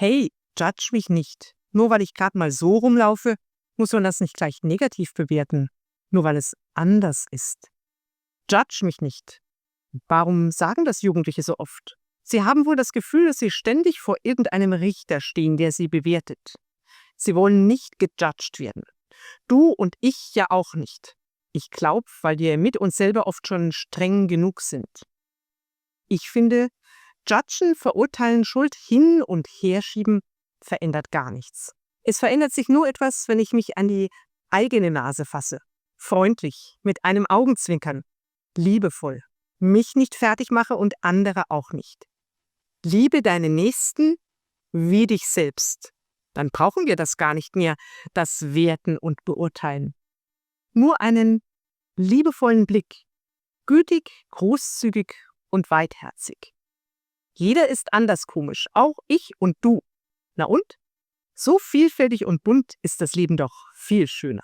Hey, judge mich nicht. Nur weil ich gerade mal so rumlaufe, muss man das nicht gleich negativ bewerten. Nur weil es anders ist. Judge mich nicht. Warum sagen das Jugendliche so oft? Sie haben wohl das Gefühl, dass sie ständig vor irgendeinem Richter stehen, der sie bewertet. Sie wollen nicht gejudged werden. Du und ich ja auch nicht. Ich glaube, weil wir mit uns selber oft schon streng genug sind. Ich finde, Judgen, verurteilen, Schuld hin und her schieben, verändert gar nichts. Es verändert sich nur etwas, wenn ich mich an die eigene Nase fasse. Freundlich, mit einem Augenzwinkern, liebevoll, mich nicht fertig mache und andere auch nicht. Liebe deinen Nächsten wie dich selbst. Dann brauchen wir das gar nicht mehr, das Werten und Beurteilen. Nur einen liebevollen Blick, gütig, großzügig und weitherzig. Jeder ist anders komisch, auch ich und du. Na und? So vielfältig und bunt ist das Leben doch viel schöner.